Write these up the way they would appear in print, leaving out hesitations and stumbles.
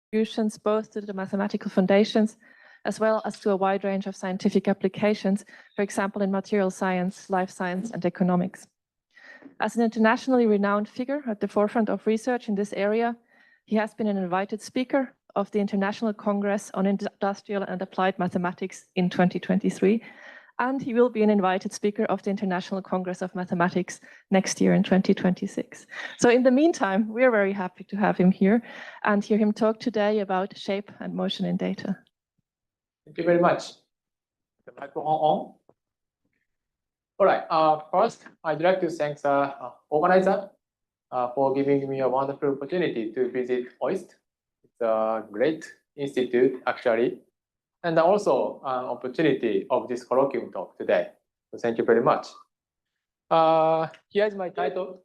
contributions both to the mathematical foundations as well as to a wide range of scientific applications, for example, in material science, life science, and economics. As an internationally renowned figure at the forefront of research in this area, he has been an invited speaker of the International Congress on Industrial and Applied Mathematics in 2023, and he will be an invited speaker of the International Congress of Mathematics next year in 2026. So in the meantime, we're very happy to have him here and hear him talk today about shape and motion in data. Thank you very much. The microphone on. All right. First, I'd like to thank the organizer for giving me a wonderful opportunity to visit OIST. It's a great institute, actually, and also an opportunity of this colloquium talk today. So thank you very much. Here's my title.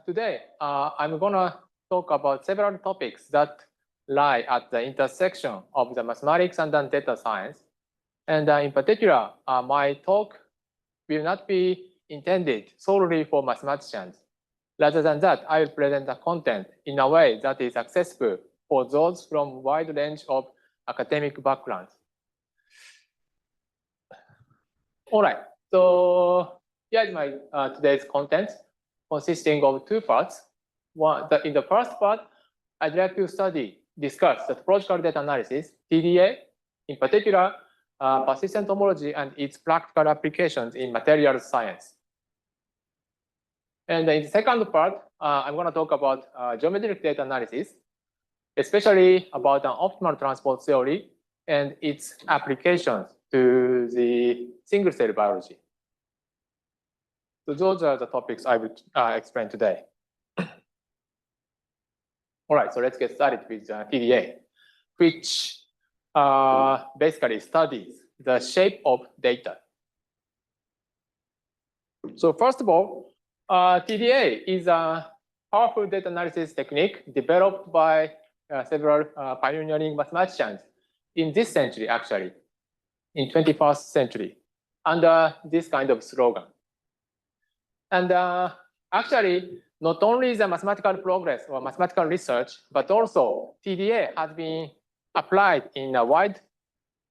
Today, I'm gonna talk about several topics that lie at the intersection of the mathematics and then data science. And in particular, my talk will not be intended solely for mathematicians. Rather than that, I will present the content in a way that is accessible for those from a wide range of academic backgrounds. All right, so here's my today's content, consisting of two parts. In the first part, I'd like to discuss the topological data analysis, TDA, in particular, persistent homology and its practical applications in materials science. And in the second part, I'm going to talk about geometric data analysis, especially about an optimal transport theory and its applications to the single-cell biology. So those are the topics I will explain today. All right, so let's get started with TDA, which basically studies the shape of data. So first of all, TDA is a powerful data analysis technique developed by several pioneering mathematicians in this century, actually, in 21st century, under this kind of slogan. And actually, not only the mathematical progress or mathematical research, but also TDA has been applied in a wide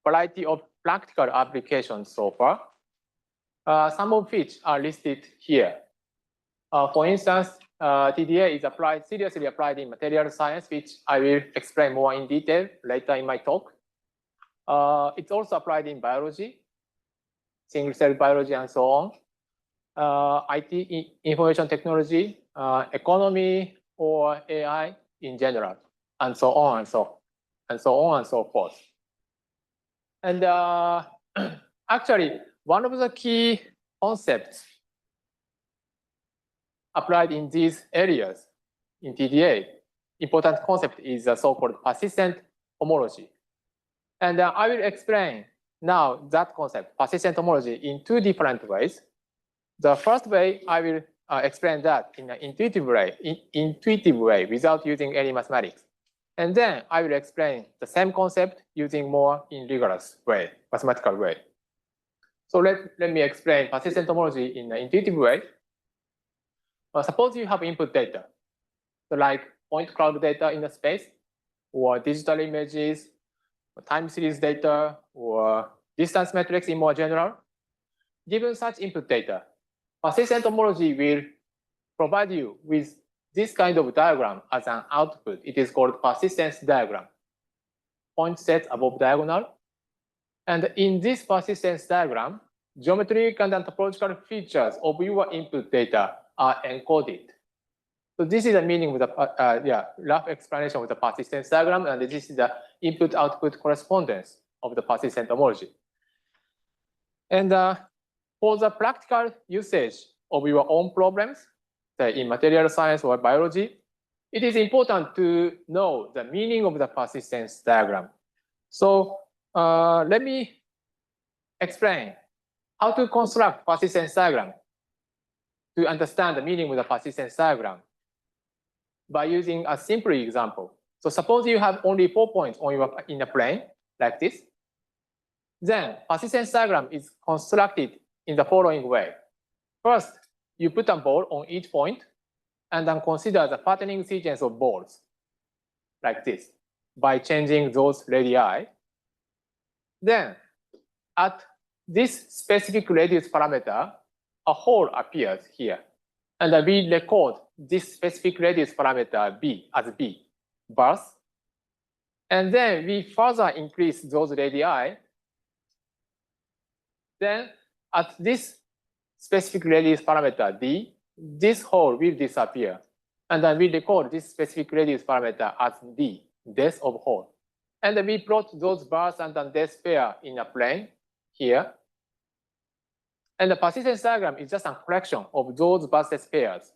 variety of practical applications so far, some of which are listed here. For instance, TDA is seriously applied in material science, which I will explain more in detail later in my talk. It's also applied in biology, single-cell biology, and so on. IT, information technology, economy, or AI in general, and so on and so forth. And actually, one of the key concepts applied in these areas in TDA, important concept is the so-called persistent homology. And I will explain now that concept, persistent homology, in two different ways. The first way, I will explain that in an intuitive way without using any mathematics. And then I will explain the same concept using more in rigorous way, mathematical way. So let me explain persistent homology in an intuitive way. Suppose you have input data, so like point cloud data in the space, or digital images, or time series data, or distance metrics in more general. Given such input data, persistent homology will provide you with this kind of diagram as an output. It is called persistence diagram. Point sets above diagonal. And in this persistence diagram, geometric and topological features of your input data are encoded. So this is the meaning of the rough explanation of the persistence diagram, and this is the input-output correspondence of the persistent homology. And for the practical usage of your own problems, say in material science or biology, it is important to know the meaning of the persistence diagram. So let me explain how to construct persistence diagram to understand the meaning of the persistence diagram by using a simple example. So suppose you have only 4 points in a plane like this. Then persistence diagram is constructed in the following way. First, you put a ball on each point and then consider the patterning sequence of balls like this by changing those radii. Then at this specific radius parameter, a hole appears here. And then we record this specific radius parameter B as B, burst. And then we further increase those radii. Then at this specific radius parameter D, this hole will disappear. And then we record this specific radius parameter as D, depth of hole. And then we plot those bursts and then depth pair in a plane here. And the persistence diagram is just a collection of those burst depth pairs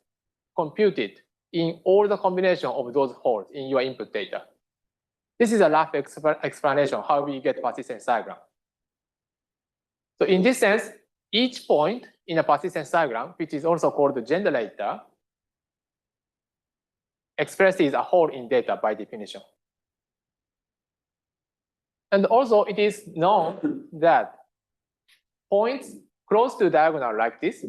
computed in all the combination of those holes in your input data. This is a rough explanation of how we get persistence diagram. So in this sense, each point in a persistence diagram, which is also called the generator, expresses a hole in data by definition. And also it is known that points close to diagonal like this,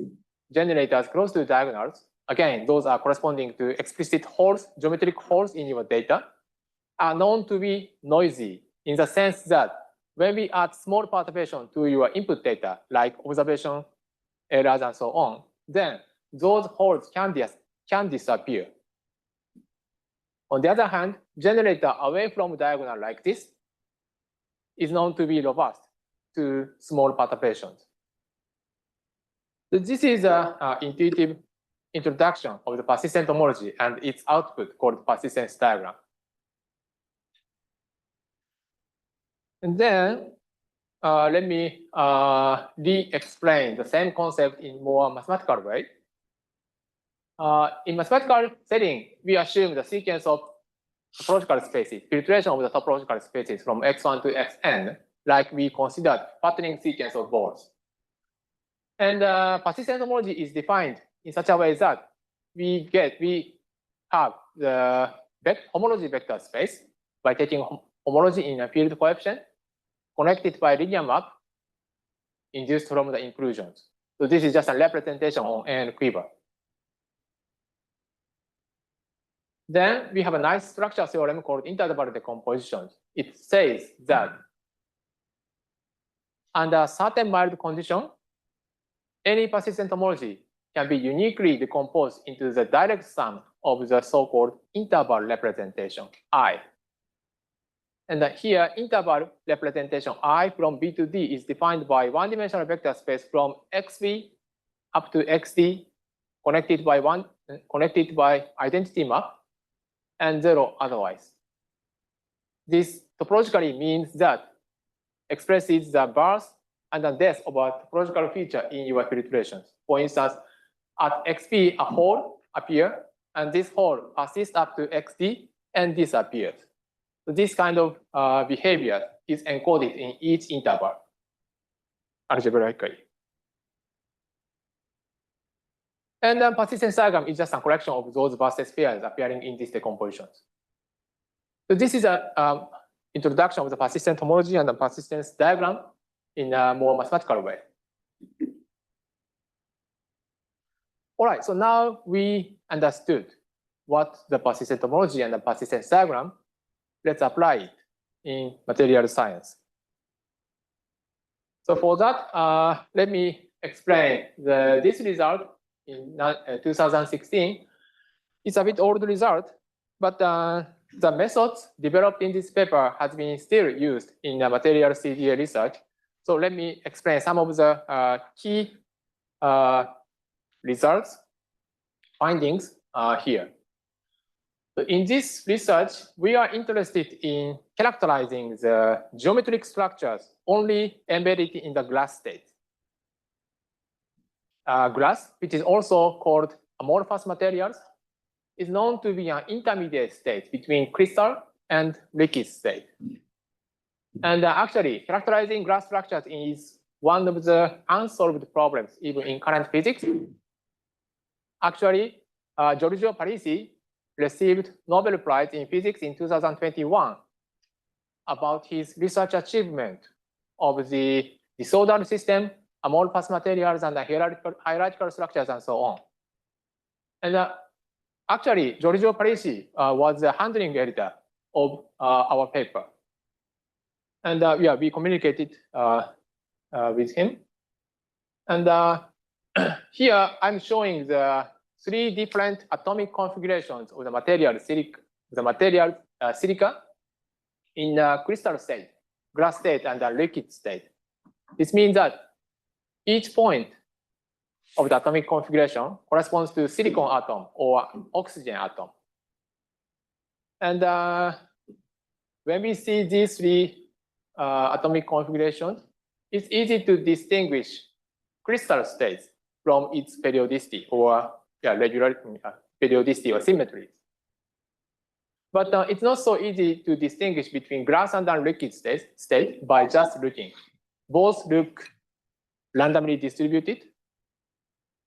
generators close to diagonals, again, those are corresponding to explicit holes, geometric holes in your data, are known to be noisy in the sense that when we add small perturbation to your input data, like observation errors and so on, then those holes can disappear. On the other hand, generator away from diagonal like this is known to be robust to small perturbations. So this is an intuitive introduction of the persistent homology and its output called persistence diagram. And then let me re-explain the same concept in more mathematical way. In mathematical setting, we assume the sequence of topological spaces, filtration of the topological spaces from x1 to xn, like we considered patterning sequence of balls. And persistent homology is defined in such a way that we have the homology vector space by taking homology in a field coefficient connected by linear map induced from the inclusions. So this is just a representation on n quiver. Then we have a nice structure theorem called interval decomposition. It says that under certain mild condition, any persistent homology can be uniquely decomposed into the direct sum of the so-called interval representation, I. And here, interval representation I from B to D is defined by one-dimensional vector space from XV up to XD connected by identity map and zero otherwise. This topologically means that expresses the birth and the death of a topological feature in your filtrations. For instance, at XP, a hole appears, and this hole persists up to XD and disappears. So this kind of behavior is encoded in each interval algebraically. And then persistence diagram is just a collection of those versus pairs appearing in these decompositions. So this is an introduction of the persistent homology and the persistence diagram in a more mathematical way. All right, so now we understood what the persistent homology and the persistence diagram. Let's apply it in material science. So for that, let me explain this result in 2016. It's a bit old result, but the methods developed in this paper has been still used in material CDA research. So let me explain some of the key results, findings here. So in this research, we are interested in characterizing the geometric structures only embedded in the glass state. Glass, which is also called amorphous materials, is known to be an intermediate state between crystal and liquid state. And actually, characterizing glass structures is one of the unsolved problems even in current physics. Actually, Giorgio Parisi received Nobel Prize in Physics in 2021 about his research achievement of the disordered system, amorphous materials, and the hierarchical structures, and so on. And actually, Giorgio Parisi was the handling editor of our paper. And yeah, we communicated with him. And here I'm showing the 3 different atomic configurations of the material silica in crystal state, glass state, and liquid state. This means that each point of the atomic configuration corresponds to silicon atom or oxygen atom. And when we see these 3 atomic configurations, it's easy to distinguish crystal states from its periodicity or regularity, periodicity or symmetry. But it's not so easy to distinguish between glass and liquid state by just looking. Both look randomly distributed.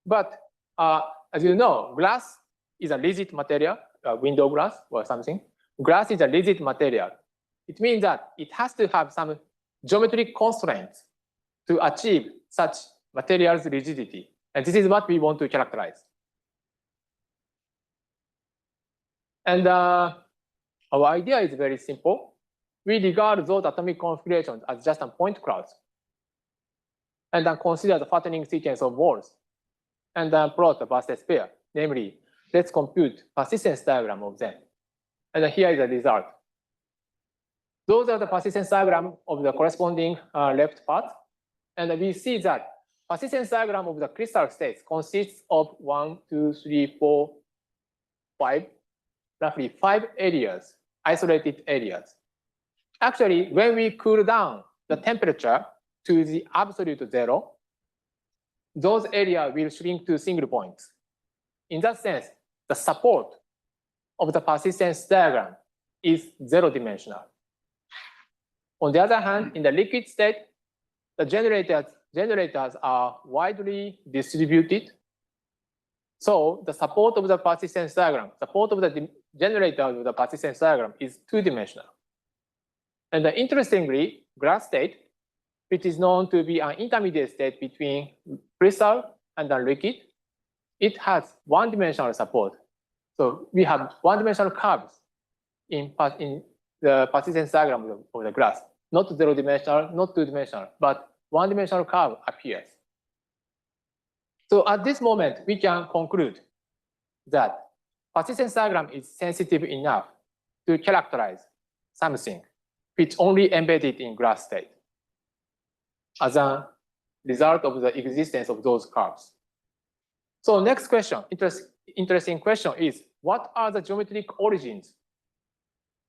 But as you know, glass is a rigid material, window glass or something. Glass is a rigid material. It means that it has to have some geometric constraints to achieve such material's rigidity. And this is what we want to characterize. And our idea is very simple. We regard those atomic configurations as just a point clouds, and then consider the fattening sequence of walls, and then plot the Basset pair. Namely, let's compute persistence diagram of them. And here is the result. Those are the persistence diagram of the corresponding left part. And we see that persistence diagram of the crystal states consists of 1, 2, 3, 4, 5, roughly 5 areas, isolated areas. Actually, when we cool down the temperature to the absolute 0, those areas will shrink to single points. In that sense, the support of the persistence diagram is 0-dimensional. On the other hand, in the liquid state, the generators are widely distributed. So the support of the persistence diagram, support of the generators of the persistence diagram is 2-dimensional. And interestingly, glass state, which is known to be an intermediate state between crystal and liquid, it has 1-dimensional support. So we have 1-dimensional curves in the persistence diagram of the glass. Not 0-dimensional, not 2-dimensional, but 1-dimensional curve appears. So at this moment, we can conclude that persistence diagram is sensitive enough to characterize something which only embedded in glass state as a result of the existence of those curves. So next question, interesting question is, what are the geometric origins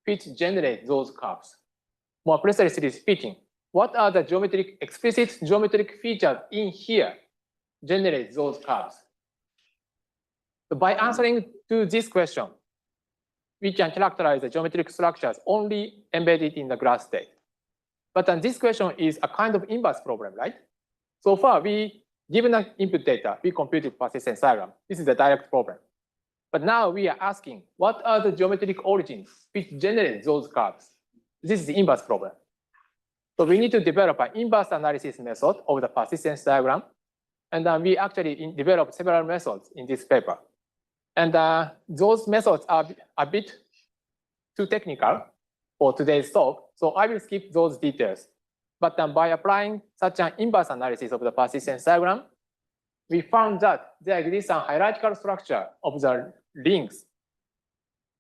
which generate those curves? More precisely speaking, what are the explicit geometric features in here generate those curves? So by answering to this question, we can characterize the geometric structures only embedded in the glass state. But then this question is a kind of inverse problem, right? So far, given the input data, we computed persistence diagram. This is a direct problem. But now we are asking, what are the geometric origins which generate those curves? This is the inverse problem. So we need to develop an inverse analysis method of the persistence diagram. And then we actually developed several methods in this paper. And those methods are a bit too technical for today's talk. So I will skip those details. But by applying such an inverse analysis of the persistence diagram, we found that there exists a hierarchical structure of the rings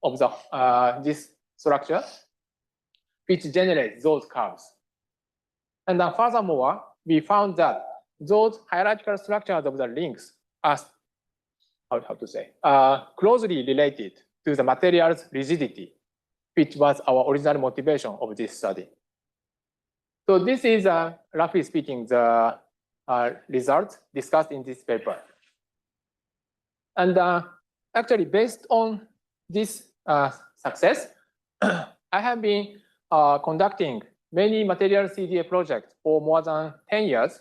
of this structure, which generates those curves. And then furthermore, we found that those hierarchical structures of the rings are, closely related to the material's rigidity, which was our original motivation of this study. So this is, roughly speaking, the results discussed in this paper. And actually, based on this success, I have been conducting many material CDA projects for more than 10 years.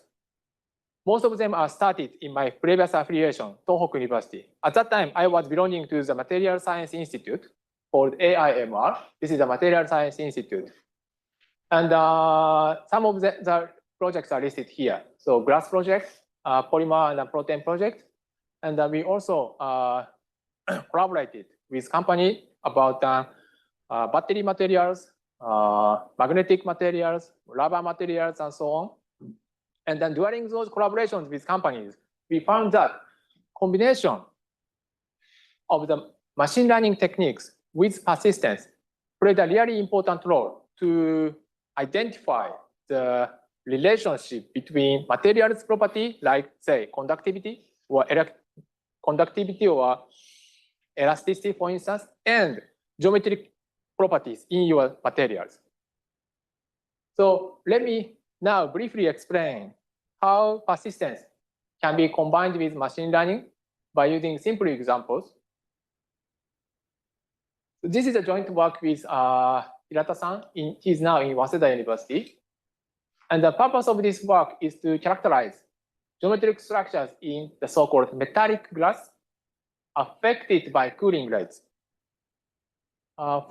Most of them are started in my previous affiliation, Tohoku University. At that time, I was belonging to the Material Science Institute called AIMR. This is the Material Science Institute. And some of the projects are listed here. So glass project, polymer and protein project. And we also collaborated with company about battery materials, magnetic materials, rubber materials, and so on. And then during those collaborations with companies, we found that combination of the machine learning techniques with persistence played a really important role to identify the relationship between materials property, like say conductivity or elasticity, for instance, and geometric properties in your materials. So let me now briefly explain how persistence can be combined with machine learning by using simple examples. This is a joint work with Hirata-san. He's now in Waseda University. And the purpose of this work is to characterize geometric structures in the so-called metallic glass affected by cooling rates.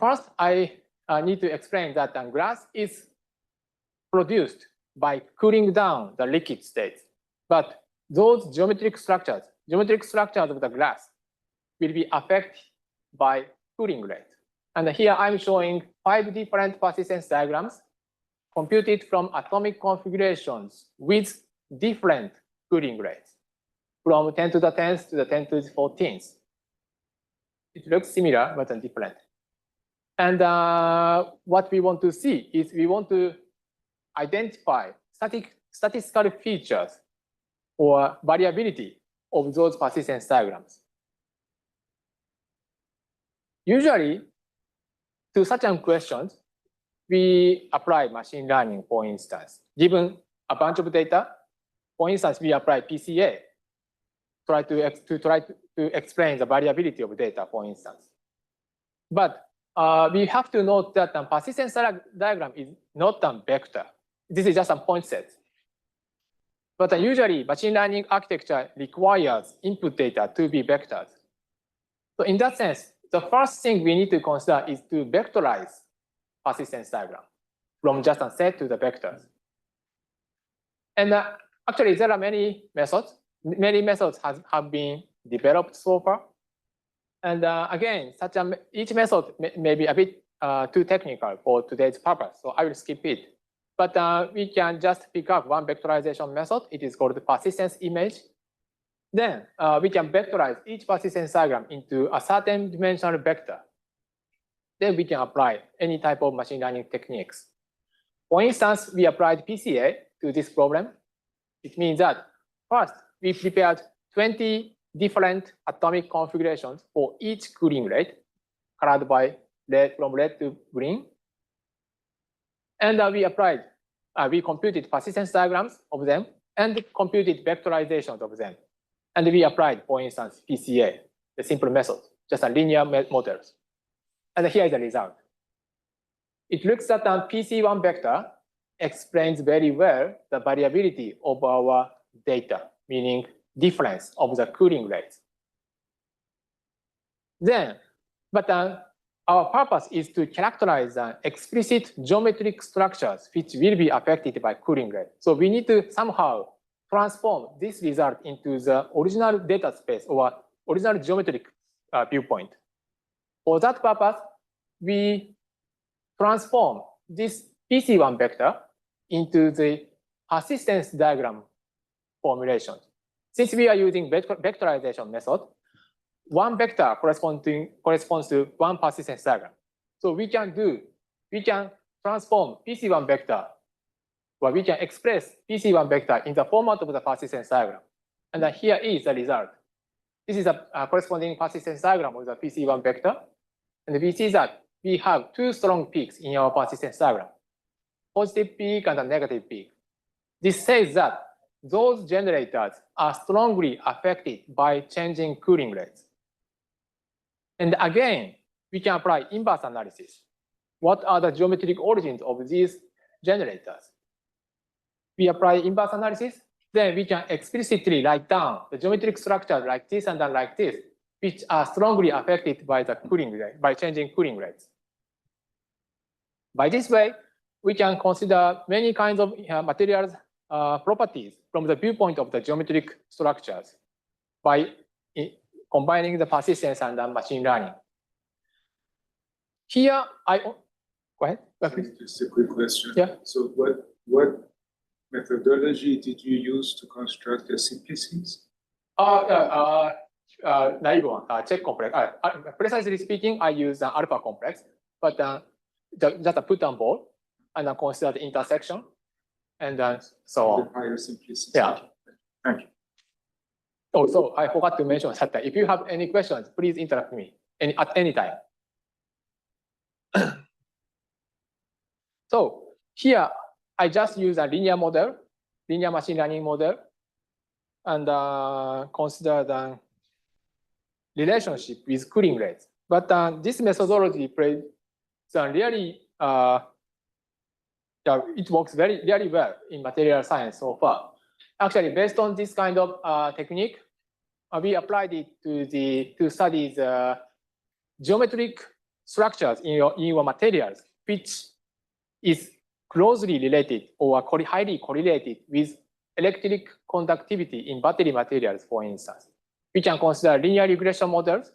First, I need to explain that glass is produced by cooling down the liquid state. But those geometric structures of the glass will be affected by cooling rate. And here I'm showing 5 different persistence diagrams computed from atomic configurations with different cooling rates from 10 to the 10th to the 10 to the 14th. It looks similar, but different. And what we want to see is we want to identify statistical features or variability of those persistence diagrams. Usually, to such questions, we apply machine learning, for instance. Given a bunch of data, for instance, we apply PCA, try to explain the variability of data, for instance. But we have to note that the persistence diagram is not a vector. This is just a point set. But usually, machine learning architecture requires input data to be vectors. So in that sense, the first thing we need to consider is to vectorize persistence diagram from just a set to the vectors. And actually, there are many methods. Many methods have been developed so far. And again, each method may be a bit too technical for today's purpose, so I will skip it. But we can just pick up one vectorization method. It is called the persistence image. Then we can vectorize each persistence diagram into a certain dimensional vector. Then we can apply any type of machine learning techniques. For instance, we applied PCA to this problem. It means that first, we prepared 20 different atomic configurations for each cooling rate, colored by from red to green. And we computed persistence diagrams of them and computed vectorizations of them. And we applied, for instance, PCA, the simple method, just a linear models. And here is the result. It looks that a PC1 vector explains very well the variability of our data, meaning difference of the cooling rates. But our purpose is to characterize explicit geometric structures which will be affected by cooling rate. So we need to somehow transform this result into the original data space or original geometric viewpoint. For that purpose, we transform this PC1 vector into the persistence diagram formulation. Since we are using vectorization method, one vector corresponds to one persistence diagram. So we can transform PC1 vector, or we can express PC1 vector in the format of the persistence diagram. And then here is the result. This is a corresponding persistence diagram of the PC1 vector. And we see that we have two strong peaks in our persistence diagram, positive peak and a negative peak. This says that those generators are strongly affected by changing cooling rates. And again, we can apply inverse analysis. What are the geometric origins of these generators? We apply inverse analysis, then we can explicitly write down the geometric structure like this and then like this, which are strongly affected by the cooling rate, by changing cooling rates. By this way, we can consider many kinds of materials properties from the viewpoint of the geometric structures by combining the persistence and the machine learning. Here, go ahead. Just a quick question. Yeah. So what methodology did you use to construct the simplices? Naive one, check complex. Precisely speaking, I use an alpha complex, but just a put and ball, and then consider the intersection, and then so on. The higher simplicity. Yeah. Thank you. Oh, so I forgot to mention that if you have any questions, please interrupt me at any time. So here, I just use a linear model, linear machine learning model, and consider the relationship with cooling rates. But this methodology plays really, it works really well in material science so far. Actually, based on this kind of technique, we applied it to study the geometric structures in your materials, which is closely related or highly correlated with electric conductivity in battery materials, for instance. We can consider linear regression models.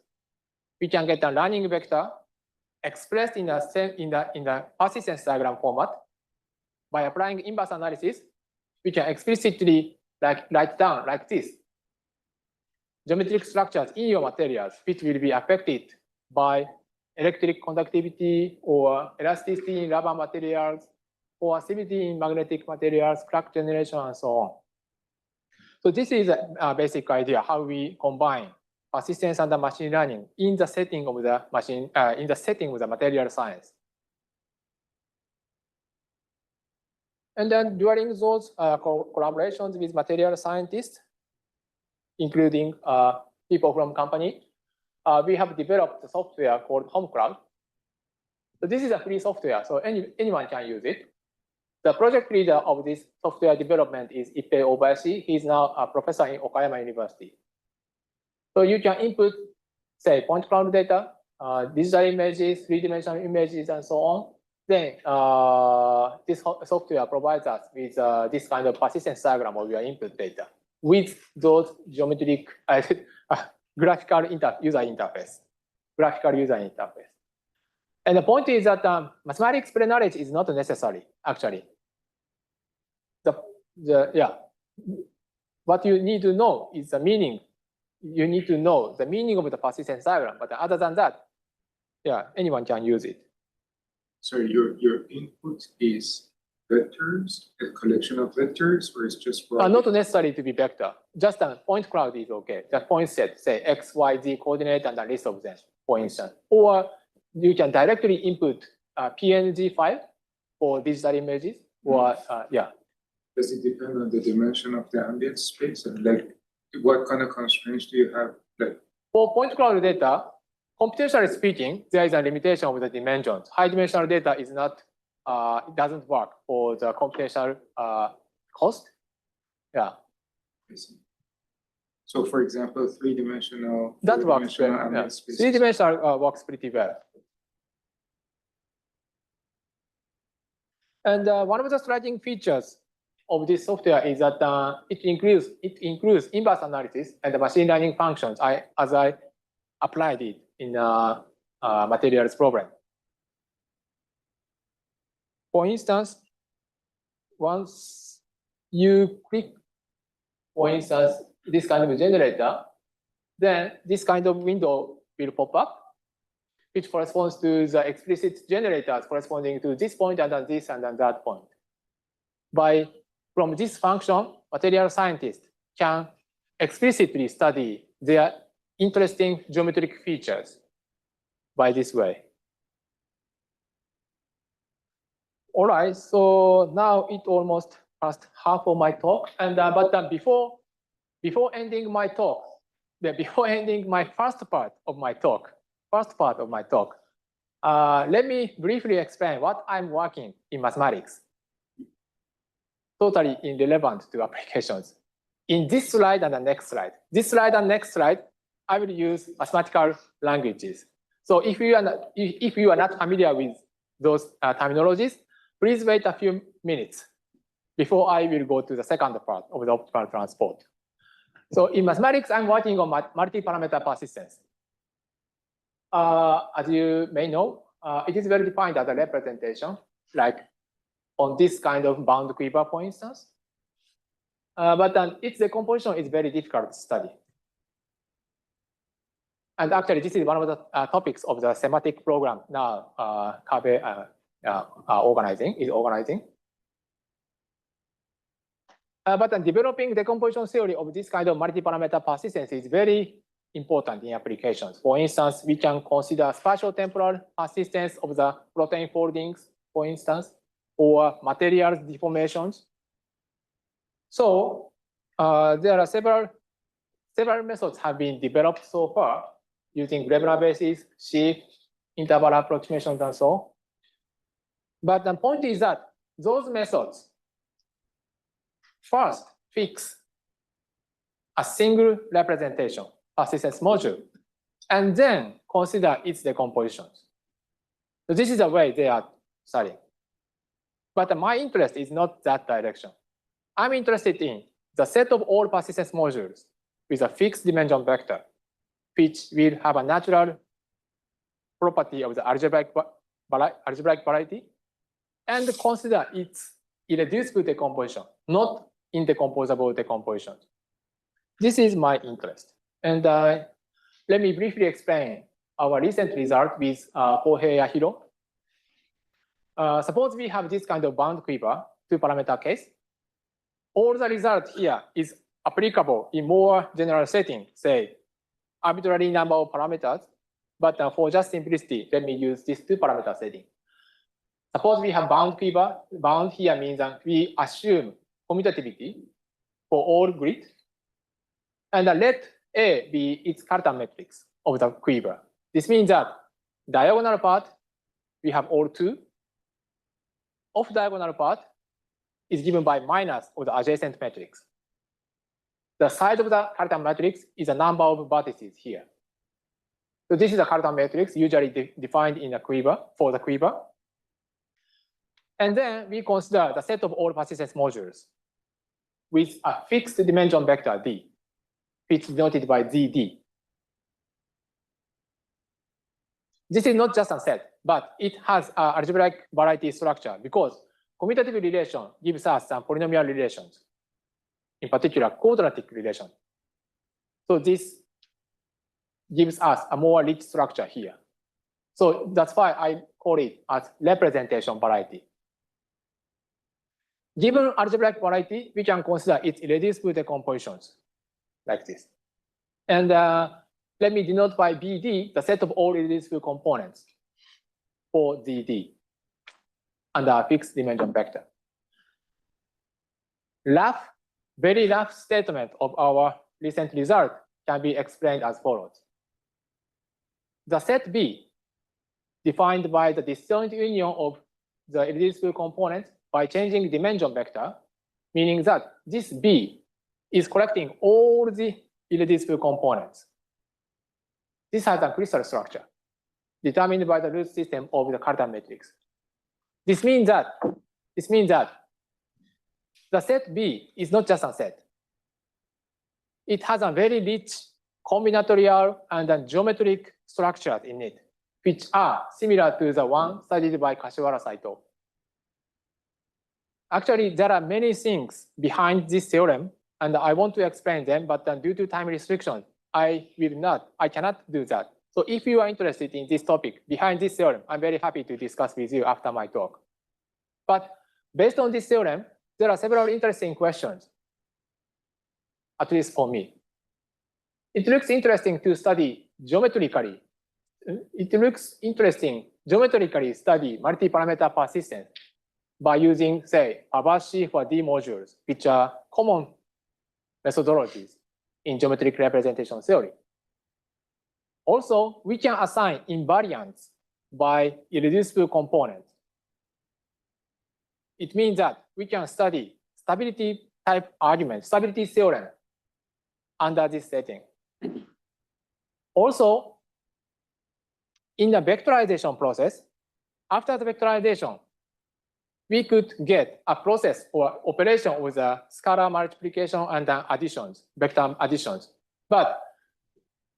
We can get a learning vector expressed in the persistence diagram format. By applying inverse analysis, we can explicitly write down like this: geometric structures in your materials which will be affected by electric conductivity or elasticity in rubber materials or stability in magnetic materials, crack generation, and so on. So this is a basic idea how we combine persistence and the machine learning in the setting of the material science. And then during those collaborations with material scientists, including people from company, we have developed a software called HomeCloud. So this is a free software, so anyone can use it. The project leader of this software development is Ippei Obayashi. He's now a professor in Okinawa University. So you can input, say, point cloud data, digital images, three-dimensional images, and so on. Then this software provides us with this kind of persistence diagram of your input data with those geometric graphical user interface. And the point is that mathematics pre-knowledge is not necessary, actually. What you need to know is the meaning. You need to know the meaning of the persistence diagram. But other than that, anyone can use it. So your input is vectors, a collection of vectors, or it's just not necessary to be vector. Just a point cloud is okay. Just point set, say X, Y, Z coordinate and a list of them, for instance. Or you can directly input a PNG file for digital images. Or Does it depend on the dimension of the ambient space? And like, what kind of constraints do you have? Like, for point cloud data, computationally speaking, there is a limitation of the dimensions. High dimensional data is not, it doesn't work for the computational cost. Yeah. I see. So for example, three-dimensional, that works well. ambient spaces. Three-dimensional works pretty well. And one of the striking features of this software is that it includes inverse analysis and the machine learning functions as I applied it in materials problem. For instance, once you click, for instance, this kind of generator, then this kind of window will pop up, which corresponds to the explicit generators corresponding to this point and then this and then that point. From this function, material scientists can explicitly study their interesting geometric features by this way. All right, so now it almost past half of my talk, and but before ending my talk, before ending my first part of my talk, let me briefly explain what I'm working in mathematics. Totally irrelevant to applications. In this slide and the next slide, I will use mathematical languages. So if you are not familiar with those terminologies, please wait a few minutes before I will go to the second part of the optimal transport. So in mathematics, I'm working on multi-parameter persistence. As you may know, it is well defined as a representation, like on this kind of bound quiver, for instance. But its decomposition is very difficult to study. And actually, this is one of the topics of the semantic program now Kabe is organizing. But developing decomposition theory of this kind of multi-parameter persistence is very important in applications. For instance, we can consider spatial-temporal persistence of the protein foldings, for instance, or materials deformations. So there are several methods have been developed so far using regular basis, sheaf, interval approximations, and so on. But the point is that those methods first fix a single representation, persistence module, and then consider its decompositions. So this is the way they are studying. But my interest is not that direction. I'm interested in the set of all persistence modules with a fixed dimension vector, which will have a natural property of the algebraic variety, and consider its irreducible decomposition, not indecomposable decomposition. This is my interest. And let me briefly explain our recent result with Kohei Yahiro. Suppose we have this kind of bound quiver, two-parameter case. All the result here is applicable in more general setting, say, arbitrary number of parameters. But for just simplicity, let me use this two-parameter setting. Suppose we have bound quiver. Bound here means that we assume commutativity for all grid. And let A be its Cartan matrix of the quiver. This means that diagonal part, we have all two. Off-diagonal part is given by minus of the adjacent matrix. The size of the Cartan matrix is the number of vertices here. So this is a Cartan matrix usually defined in a quiver for the quiver. And then we consider the set of all persistence modules with a fixed dimension vector D, which is denoted by ZD. This is not just a set, but it has an algebraic variety structure because commutative relation gives us some polynomial relations, in particular quadratic relation. So this gives us a more rich structure here. So that's why I call it as representation variety. Given algebraic variety, we can consider its irreducible decompositions like this. And let me denote by BD the set of all irreducible components for ZD under a fixed dimension vector. Very rough statement of our recent result can be explained as follows. The set B defined by the disjoint union of the irreducible components by changing dimension vector, meaning that this B is collecting all the irreducible components. This has a crystal structure determined by the root system of the Cartan matrix. This means that the set B is not just a set. It has a very rich combinatorial and geometric structures in it, which are similar to the one studied by Kashiwara-Saito. Actually, there are many things behind this theorem, and I want to explain them, but due to time restrictions, I cannot do that. So if you are interested in this topic behind this theorem, I'm very happy to discuss with you after my talk. But based on this theorem, there are several interesting questions, at least for me. It looks interesting to study geometrically. It looks interesting geometrically study multi-parameter persistence by using, say, Habashi for D modules, which are common methodologies in geometric representation theory. Also, we can assign invariants by irreducible components. It means that we can study stability type argument, stability theorem under this setting. Also, in the vectorization process, after the vectorization, we could get a process or operation with a scalar multiplication and then additions, vector additions. But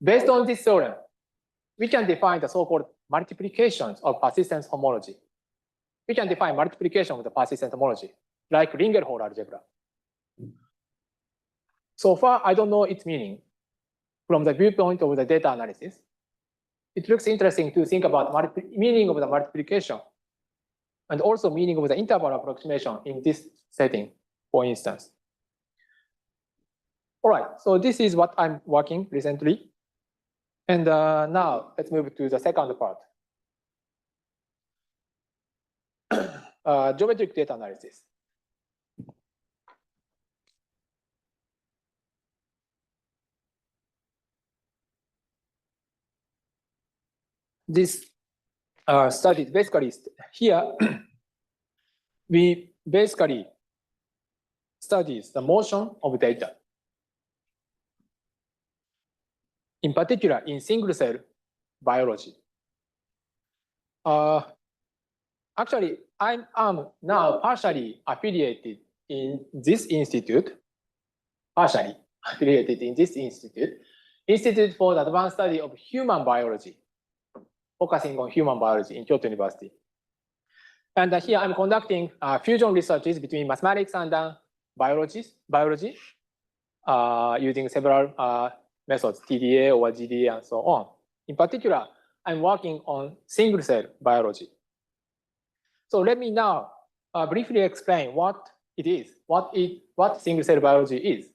based on this theorem, we can define the so-called multiplications of persistence homology. We can define multiplication of the persistent homology, like Ringel-Hall algebra. So far, I don't know its meaning. From the viewpoint of the data analysis, it looks interesting to think about meaning of the multiplication and also meaning of the interval approximation in this setting, for instance. All right, so this is what I'm working recently. And now let's move to the second part. Geometric data analysis. This study basically here we basically studies the motion of data. In particular, in single cell biology. Actually, I am now partially affiliated in this institute. Institute for the Advanced Study of Human Biology, focusing on human biology in Kyoto University. And here I'm conducting fusion researches between mathematics and biology, using several methods, TDA or GDA and so on. In particular, I'm working on single cell biology. So let me now briefly explain what it is, what single cell biology is.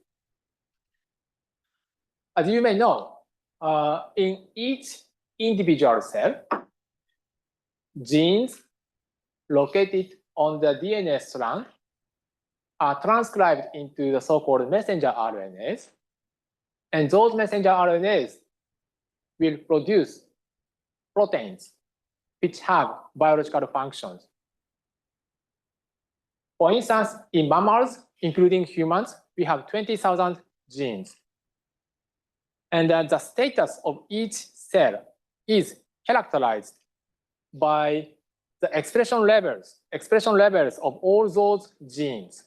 As you may know, in each individual cell, genes located on the DNA strand are transcribed into the so-called messenger RNAs. And those messenger RNAs will produce proteins which have biological functions. For instance, in mammals, including humans, we have 20,000 genes. And the status of each cell is characterized by the expression levels of all those genes.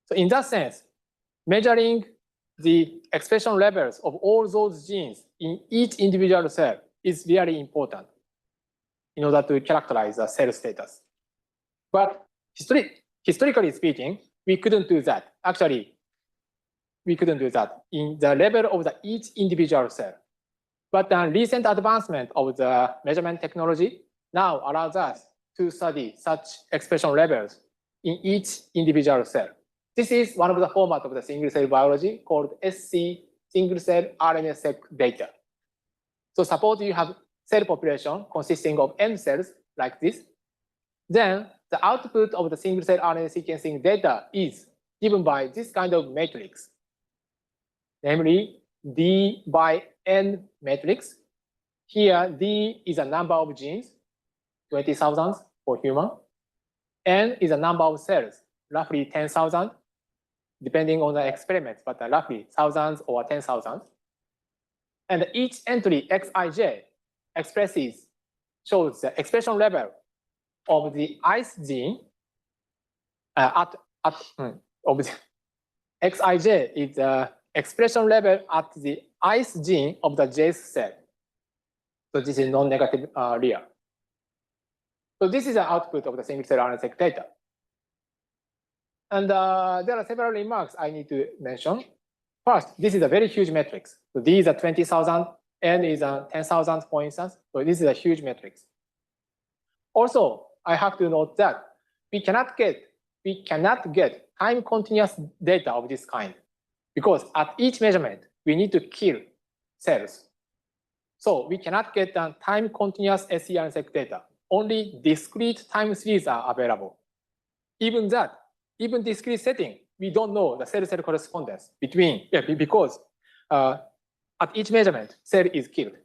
So in that sense, measuring the expression levels of all those genes in each individual cell is very important in order to characterize the cell status. But historically speaking, we couldn't do that. Actually, we couldn't do that in the level of each individual cell. But the recent advancement of the measurement technology now allows us to study such expression levels in each individual cell. This is one of the formats of the single cell biology called SC, single cell RNA-seq data. So suppose you have cell population consisting of M cells like this, then the output of the single cell RNA sequencing data is given by this kind of matrix, namely D by N matrix. Here, D is a number of genes, 20,000 for human. N is a number of cells, roughly 10,000, depending on the experiments, but roughly thousands or 10,000. And each entry Xij shows the expression level of the ICE gene of the Xij is the expression level at the ICE gene of the J's cell. So this is non-negative real. So this is the output of the single cell RNA-seq data. And there are several remarks I need to mention. First, this is a very huge matrix. So these are 20,000, N is 10,000 for instance. So this is a huge matrix. Also, I have to note that we cannot get time continuous data of this kind because at each measurement, we need to kill cells. So we cannot get the time continuous SCRNSEQ data. Only discrete time series are available. Even discrete setting, we don't know the cell-cell correspondence between, because at each measurement, cell is killed.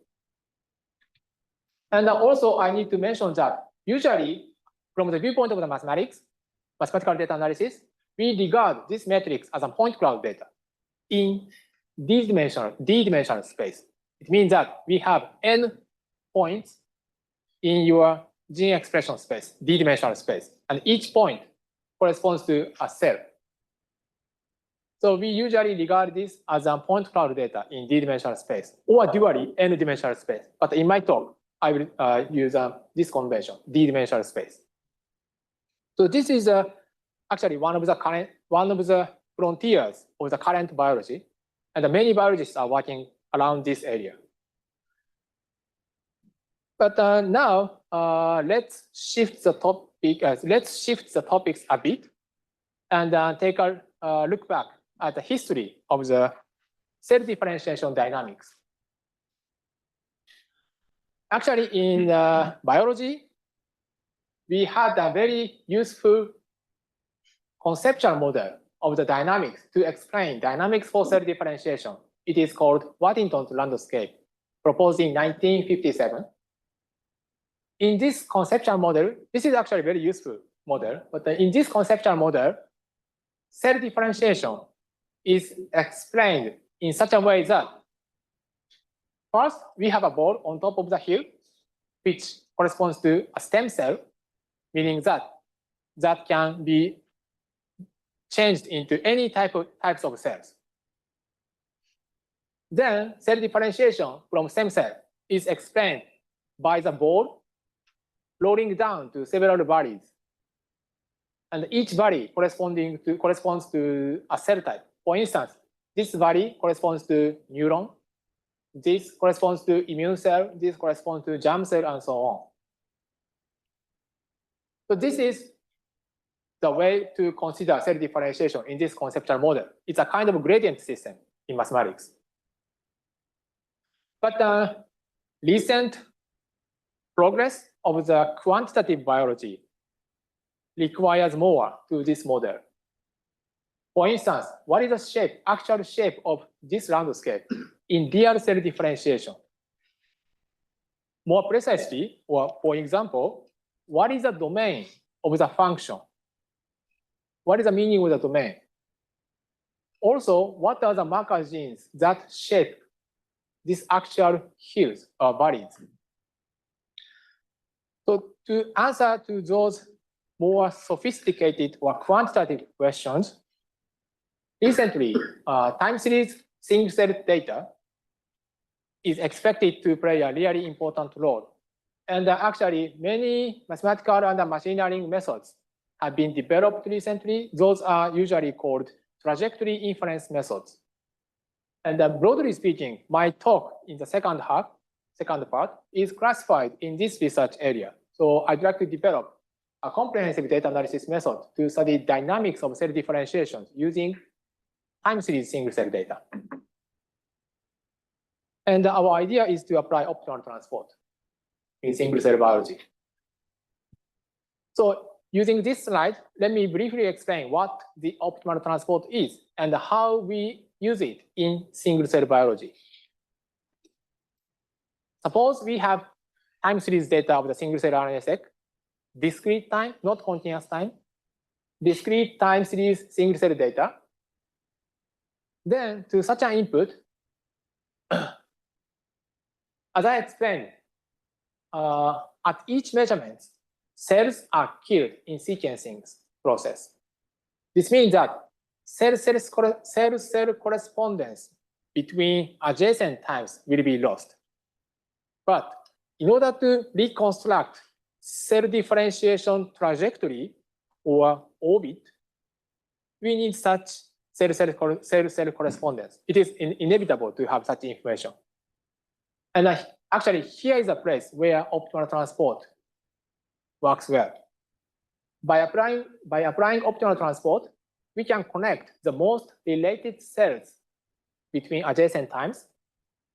And also I need to mention that usually from the viewpoint of the mathematical data analysis, we regard this matrix as a point cloud data in D-dimensional space. It means that we have N points in your gene expression space, d-dimensional space, and each point corresponds to a cell. So we usually regard this as a point cloud data in d-dimensional space, or dually n-dimensional space. But in my talk, I will use this convention, d-dimensional space. So this is actually one of the frontiers of the current biology, and many biologists are working around this area. But now let's shift the topic. Let's shift the topics a bit, and take a look back at the history of the cell differentiation dynamics. Actually, in biology, we had a very useful conceptual model of the dynamics to explain dynamics for cell differentiation. It is called Waddington's landscape, proposed in 1957. In this conceptual model, this is actually a very useful model, but in this conceptual model, cell differentiation is explained in such a way that first, we have a ball on top of the hill, which corresponds to a stem cell, meaning that can be changed into any types of cells. Then cell differentiation from stem cell is explained by the ball rolling down to several valleys, and each valley corresponds to a cell type. For instance, this valley corresponds to neuron, this corresponds to immune cell, this corresponds to germ cell, and so on. So this is the way to consider cell differentiation in this conceptual model. It's a kind of gradient system in mathematics. But recent progress of the quantitative biology requires more to this model. For instance, what is the actual shape of this landscape in real cell differentiation? More precisely, or for example, what is the domain of the function? What is the meaning of the domain? Also, what are the marker genes that shape these actual hills or valleys? So to answer to those more sophisticated or quantitative questions, recently, time series single cell data is expected to play a really important role. And actually, many mathematical and machine learning methods have been developed recently. Those are usually called trajectory inference methods. And broadly speaking, my talk in the second part is classified in this research area. So I'd like to develop a comprehensive data analysis method to study dynamics of cell differentiation using time series single cell data. And our idea is to apply optimal transport in single cell biology. So using this slide, let me briefly explain what the optimal transport is and how we use it in single cell biology. Suppose we have time series data of the single cell RNA-seq, discrete time, not continuous time, discrete time series single cell data. Then to such an input, as I explained, at each measurement, cells are killed in sequencing process. This means that cell-cell correspondence between adjacent times will be lost. But in order to reconstruct cell differentiation trajectory or orbit, we need such cell-cell correspondence. It is inevitable to have such information. And actually, here is a place where optimal transport works well. By applying optimal transport, we can connect the most related cells between adjacent times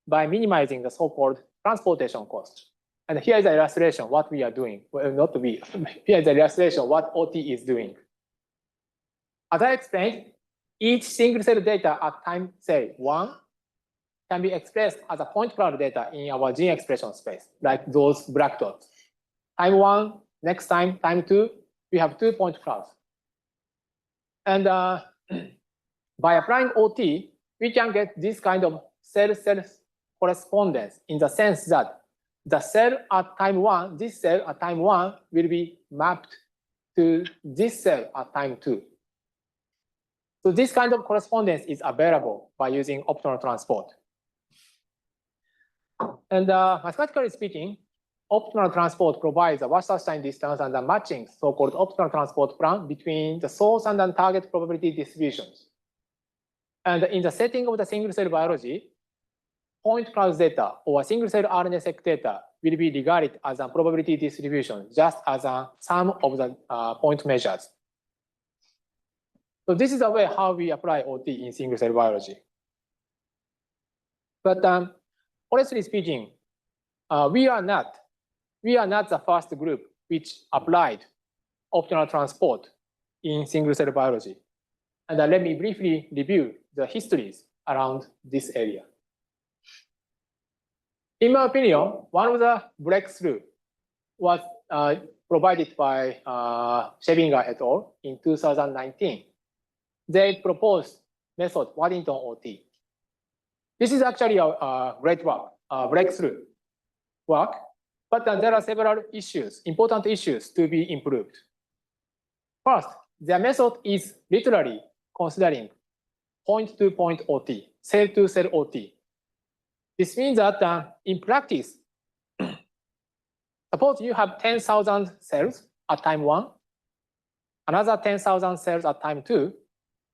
by minimizing the so-called transportation cost. And here is the illustration what we are doing. Well, not we. Here is the illustration what OT is doing. As I explained, each single cell data at time, say, 1 can be expressed as a point cloud data in our gene expression space, like those black dots. Time 1, next time 2, we have 2 point clouds. And by applying OT, we can get this kind of cell-cell correspondence in the sense that the cell at time 1, this cell at time 1 will be mapped to this cell at time 2. So this kind of correspondence is available by using optimal transport. And mathematically speaking, optimal transport provides a Wasserstein distance and a matching so-called optimal transport plan between the source and the target probability distributions. And in the setting of the single-cell biology, point cloud data or single-cell RNA-seq data will be regarded as a probability distribution, just as a sum of the point measures. So this is the way how we apply OT in single-cell biology. But honestly speaking, we are not the first group which applied optimal transport in single-cell biology. And let me briefly review the histories around this area. In my opinion, one of the breakthroughs was provided by Schevinger et al. In 2019. They proposed method Waddington OT. This is actually a great work, breakthrough work, but there are several issues, important issues to be improved. First, their method is literally considering point-to-point OT, cell-to-cell OT. This means that in practice, suppose you have 10,000 cells at time 1, another 10,000 cells at time 2,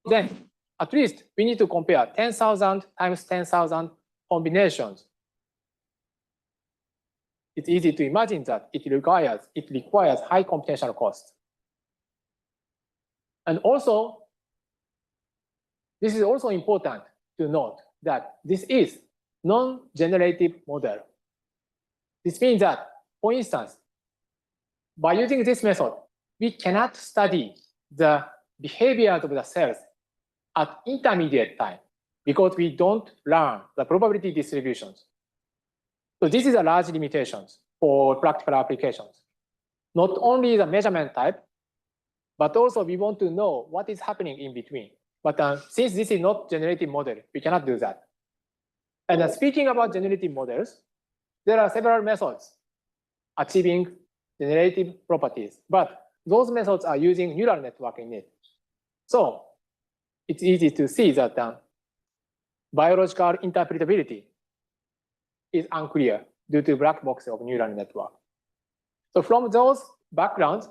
then at least we need to compare 10,000 times 10,000 combinations. It's easy to imagine that it requires high computational cost. And also, this is also important to note that this is non-generative model. This means that, for instance, by using this method, we cannot study the behaviors of the cells at intermediate time because we don't learn the probability distributions. So this is a large limitation for practical applications. Not only the measurement type, but also we want to know what is happening in between. But since this is not generative model, we cannot do that. And speaking about generative models, there are several methods achieving generative properties, but those methods are using neural network in it. So it's easy to see that biological interpretability is unclear due to black box of neural network. So from those backgrounds,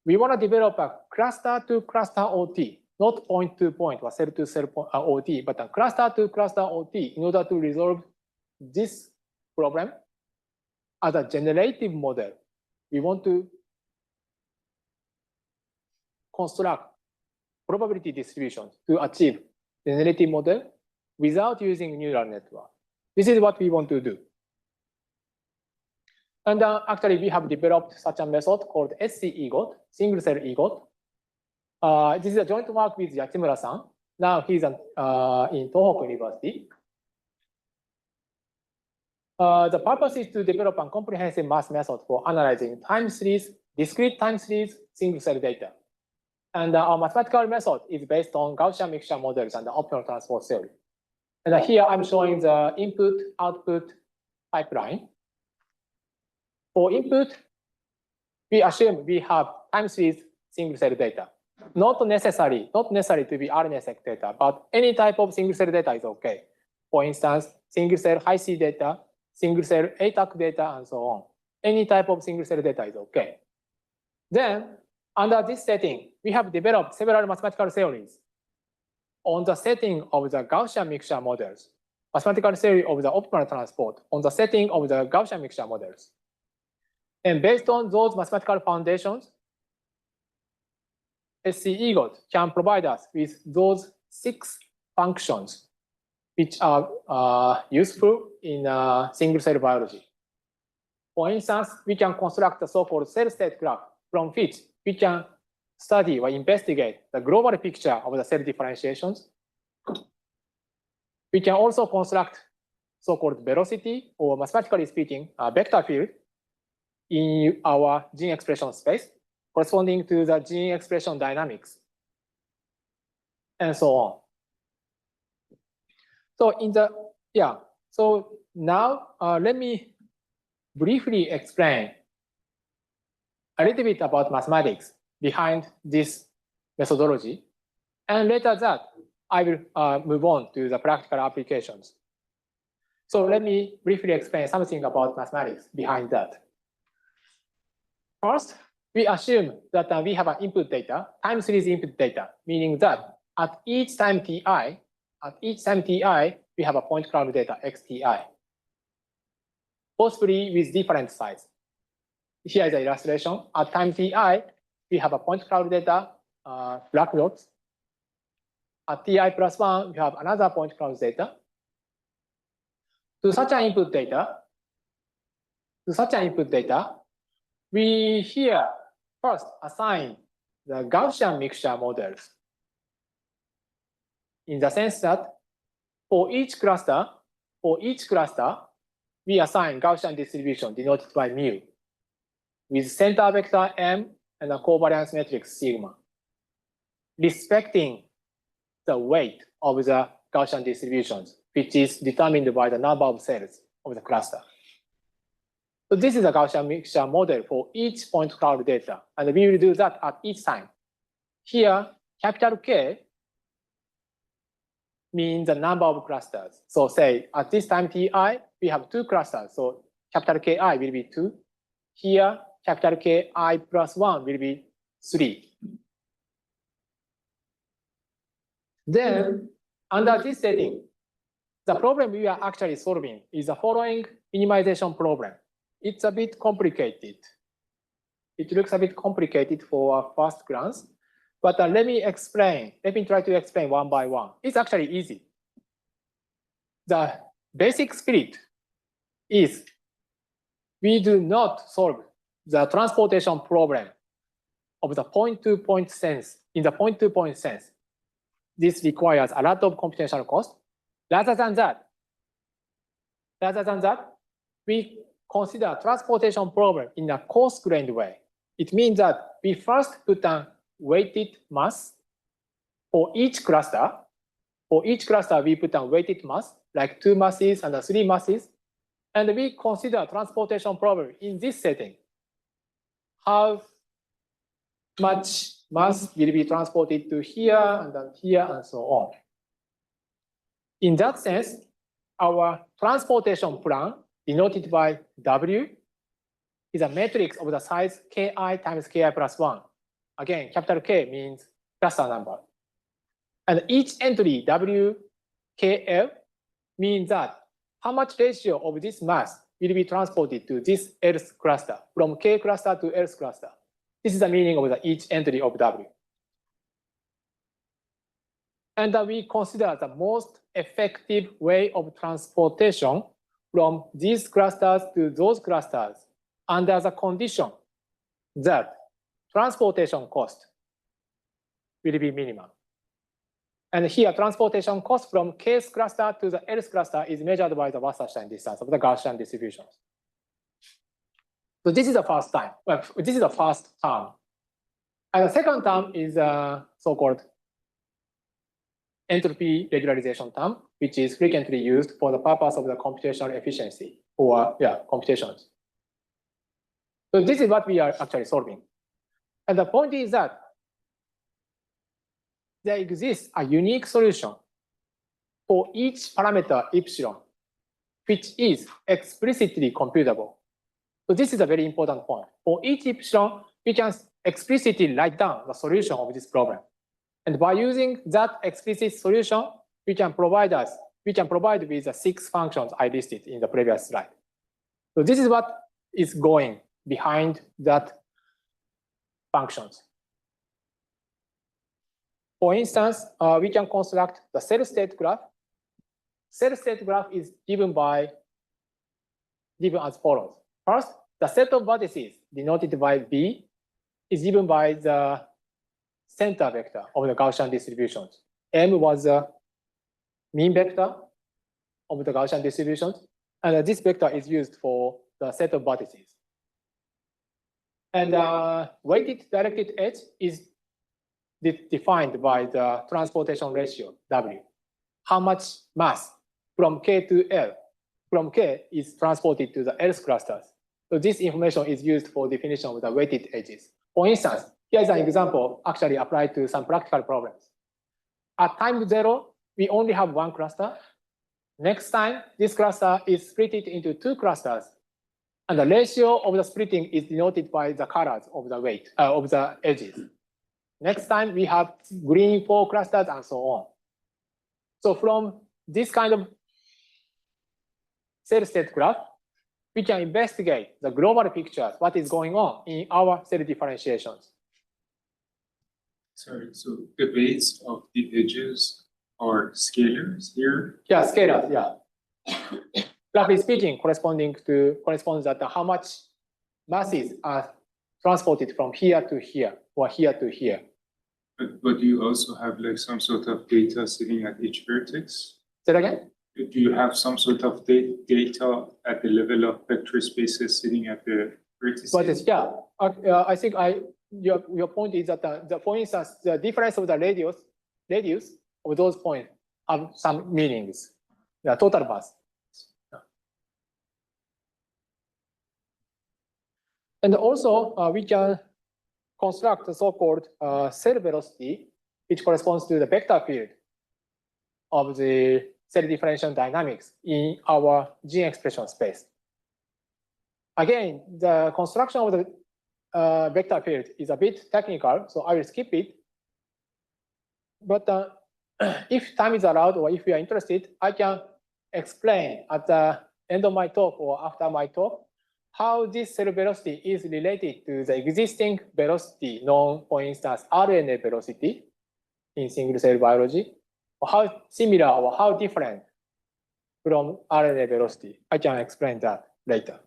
we want to develop a cluster-to-cluster OT, not point-to-point or cell-to-cell OT, but a cluster-to-cluster OT in order to resolve this problem as a generative model. We want to construct probability distributions to achieve generative model without using neural network. This is what we want to do. And actually, we have developed such a method called SC-EGOT, single-cell EGOT. This is a joint work with Yatsumura-san. Now he's in Tohoku University. The purpose is to develop a comprehensive math method for analyzing time series, discrete time series, single-cell data. And our mathematical method is based on Gaussian mixture models and the optimal transport theory. And here I'm showing the input-output pipeline. For input, we assume we have time series single-cell data. Not necessary to be RNA-seq data, but any type of single-cell data is okay. For instance, single-cell high-C data, single-cell ATAC data, and so on. Any type of single-cell data is okay. Then, under this setting, we have developed several mathematical theories on the setting of the Gaussian mixture models, mathematical theory of the optimal transport on the setting of the Gaussian mixture models. And based on those mathematical foundations, SC-EGOT can provide us with those 6 functions which are useful in single-cell biology. For instance, we can construct the so-called cell state graph from which we can study or investigate the global picture of the cell differentiations. We can also construct so-called velocity, or mathematically speaking, a vector field in our gene expression space, corresponding to the gene expression dynamics, and so on. So so now let me briefly explain a little bit about mathematics behind this methodology. And later that, I will move on to the practical applications. So let me briefly explain something about mathematics behind that. First, we assume that we have an input data, time series input data, meaning that at each time ti, we have a point cloud data xti, possibly with different size. Here is the illustration. At time ti, we have a point cloud data, black dots. At ti plus 1, we have another point cloud data. To such an input data, we here first assign the Gaussian mixture models, in the sense that for each cluster, we assign Gaussian distribution denoted by mu, with center vector m and a covariance matrix sigma, respecting the weight of the Gaussian distributions, which is determined by the number of cells of the cluster. So this is a Gaussian mixture model for each point cloud data, and we will do that at each time. Here, capital K means the number of clusters. So say at this time ti, we have 2 clusters. So capital Ki will be 2. Here, capital Ki plus 1 will be 3. Then, under this setting, the problem we are actually solving is the following minimization problem. It's a bit complicated. It looks a bit complicated for a first glance, but let me try to explain one by one. It's actually easy. The basic spirit is we do not solve the transportation problem of the point-to-point sense in the point-to-point sense. This requires a lot of computational cost. Rather than that, we consider transportation problem in a coarse-grained way. It means that we first put a weighted mass for each cluster. For each cluster, we put a weighted mass, like 2 masses and 3 masses. And we consider transportation problem in this setting. How much mass will be transported to here and then here and so on. In that sense, our transportation plan, denoted by W, is a matrix of the size Ki times Ki plus 1. Again, capital K means cluster number. And each entry W, KL, means that how much ratio of this mass will be transported to this else cluster, from K cluster to else cluster. This is the meaning of each entry of W. And we consider the most effective way of transportation from these clusters to those clusters under the condition that transportation cost will be minimum. And here, transportation cost from K's cluster to the L's cluster is measured by the Wasserstein distance of the Gaussian distributions. So this is the first time. Well, this is the first term. And the second term is a so-called entropy regularization term, which is frequently used for the purpose of the computational efficiency or computations. So this is what we are actually solving. And the point is that there exists a unique solution for each parameter epsilon, which is explicitly computable. So this is a very important point. For each epsilon, we can explicitly write down the solution of this problem. And by using that explicit solution, we can provide with the 6 functions I listed in the previous slide. So this is what is going behind that functions. For instance, we can construct the cell state graph. Cell state graph is given as follows. First, the set of vertices denoted by B is given by the center vector of the Gaussian distributions. M was the mean vector of the Gaussian distributions, and this vector is used for the set of vertices. And weighted directed edge is defined by the transportation ratio, W. How much mass from K to L, from K is transported to the L's clusters. So this information is used for definition of the weighted edges. For instance, here's an example actually applied to some practical problems. At time 0, we only have one cluster. Next time, this cluster is split into 2 clusters. And the ratio of the splitting is denoted by the colors of the weight of the edges. Next time, we have green 4 clusters and so on. So from this kind of cell state graph, we can investigate the global pictures, what is going on in our cell differentiations. Sorry, so the weights of the edges are scalars here? Yeah, scalars, yeah. Roughly speaking, corresponds that how much masses are transported from here to here or here to here. But you also have like some sort of data sitting at each vertex? Say that again? Do you have some sort of data at the level of vector spaces sitting at the vertices? But yeah, I think your point is that for instance, the difference of the radius of those points have some meanings. The total mass. And also, we can construct the so-called cell velocity, which corresponds to the vector field of the cell differential dynamics in our gene expression space. Again, the construction of the vector field is a bit technical, so I will skip it. But if time is allowed, or if you are interested, I can explain at the end of my talk or after my talk how this cell velocity is related to the existing velocity known, for instance, RNA velocity in single cell biology, or how similar or how different from RNA velocity. I can explain that later.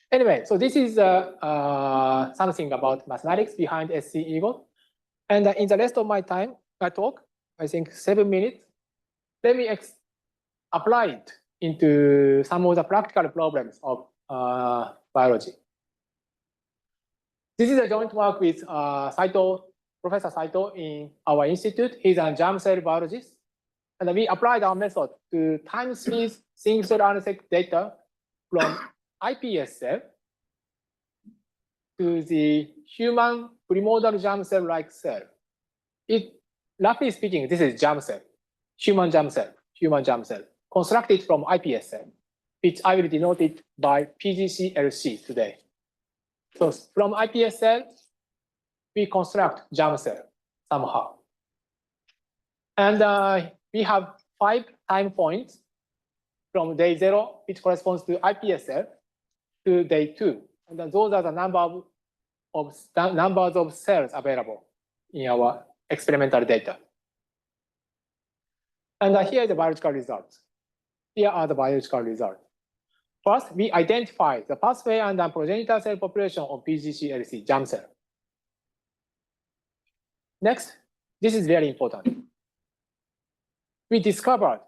Anyway, so this is something about mathematics behind SC Eagle. And in the rest of my time, I talk, I think 7 minutes, let me apply it into some of the practical problems of biology. This is a joint work with Professor Saito in our institute. He's a germ cell biologist. And we applied our method to time series single cell RNA data from iPS cell to the human primordial germ cell-like cell. Roughly speaking, this is germ cell, human germ cell, constructed from iPS cell, which I will denote it by PGCLC today. So from iPS cell, we construct germ cell somehow. And we have 5 time points from day 0, which corresponds to iPS cell, to day 2. And then those are the numbers of cells available in our experimental data. And here are the biological results. Here are the biological results. First, we identify the pathway and the progenitor cell population of PGCLC germ cell. Next, this is very important. We discovered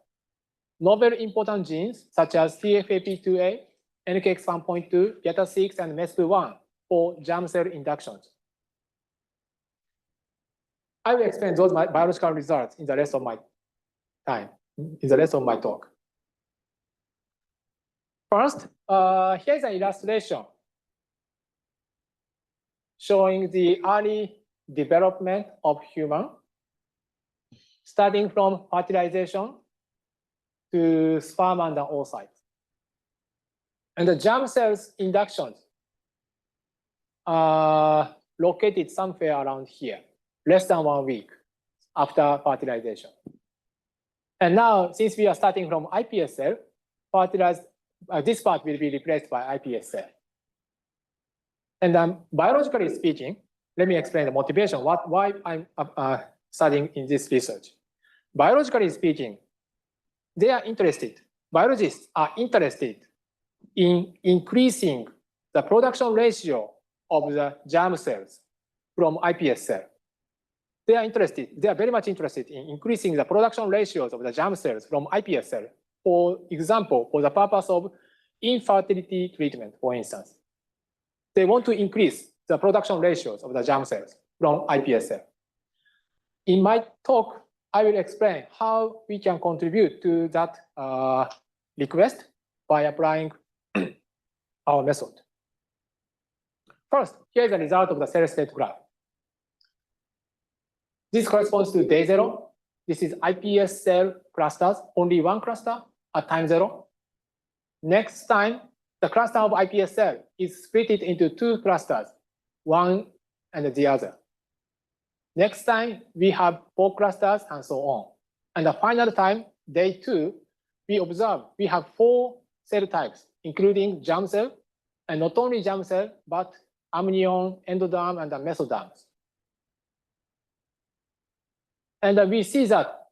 novel important genes such as TFAP2A, NKX1.2, beta6, and MESP1 for germ cell inductions. I will explain those biological results in the rest of my time, in the rest of my talk. First, here's an illustration showing the early development of human, starting from fertilization to sperm and the oocyte. And the germ cells inductions are located somewhere around here, less than 1 week after fertilization. And now, since we are starting from iPS cell, this part will be replaced by iPS cell. And biologically speaking, let me explain the motivation, why I'm studying in this research. Biologically speaking, biologists are interested in increasing the production ratio of the germ cells from iPS cell. They are very much interested in increasing the production ratios of the germ cells from iPS cell, for example, for the purpose of infertility treatment, for instance. They want to increase the production ratios of the germ cells from iPS cell. In my talk, I will explain how we can contribute to that request by applying our method. First, here is the result of the cell state graph. This corresponds to day 0. This is IPS cell clusters, only one cluster at time 0. Next time, the cluster of IPS cell is split into 2 clusters, one and the other. Next time, we have 4 clusters and so on. And the final time, day 2, we observe we have 4 cell types, including germ cell, and not only germ cell, but amnion, endoderm, and the mesoderms. And we see that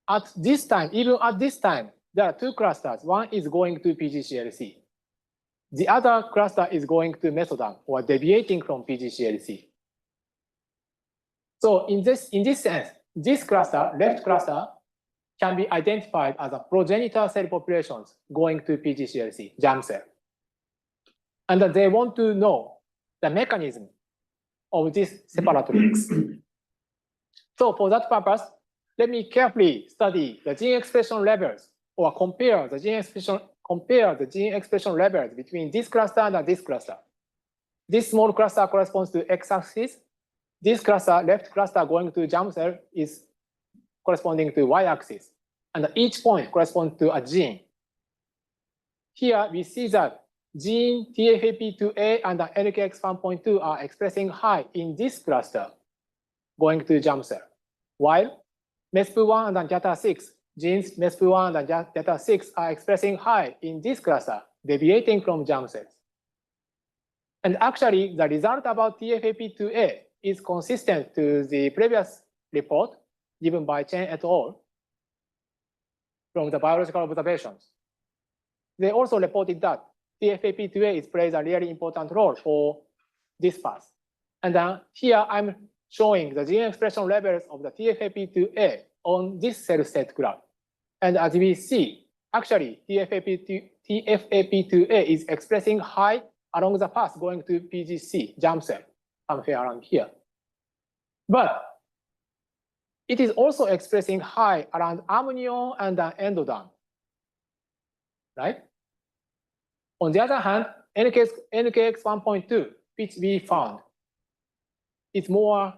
at this time, even at this time, there are 2 clusters. One is going to PGCLC. The other cluster is going to mesoderm, or deviating from PGCLC. So in this sense, this cluster, left cluster, can be identified as a progenitor cell populations going to PGCLC, germ cell. And they want to know the mechanism of this separate links. So for that purpose, let me carefully study the gene expression levels, or compare the gene expression levels between this cluster and this cluster. This small cluster corresponds to x-axis. This cluster, left cluster going to germ cell, is corresponding to y-axis. And each point corresponds to a gene. Here we see that gene TFAP2A and the NKX1.2 are expressing high in this cluster going to germ cell, while MESP1 and GATA6, genes MESP1 and GATA6 are expressing high in this cluster, deviating from germ cells. And actually, the result about TFAP2A is consistent to the previous report given by Chen et al. From the biological observations. They also reported that TFAP2A plays a really important role for this path. And here I'm showing the gene expression levels of the TFAP2A on this cell state graph. And as we see, actually, TFAP2A is expressing high along the path going to PGC, germ cell, somewhere around here. But it is also expressing high around amnion and endoderm, right? On the other hand, NKX1.2, which we found, is more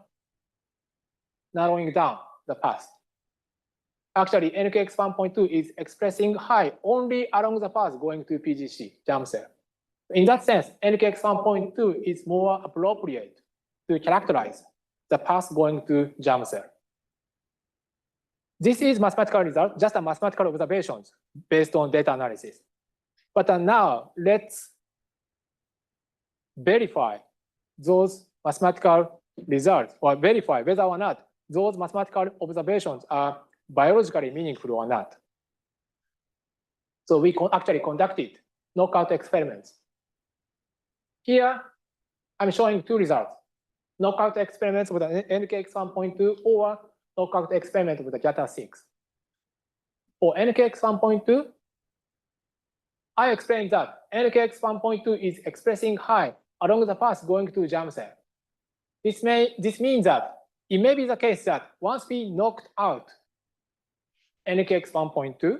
narrowing down the path. Actually, NKX1.2 is expressing high only along the path going to PGC, germ cell. In that sense, NKX1.2 is more appropriate to characterize the path going to germ cell. This is mathematical result, just a mathematical observations based on data analysis. But now let's verify those mathematical results, or verify whether or not those mathematical observations are biologically meaningful or not. So we actually conducted knockout experiments. Here, I'm showing 2 results. Knockout experiments with an NKX1.2 or knockout experiment with the GATA6. For NKX1.2, I explained that NKX1.2 is expressing high along the path going to germ cell. This means that it may be the case that once we knocked out NKX1.2,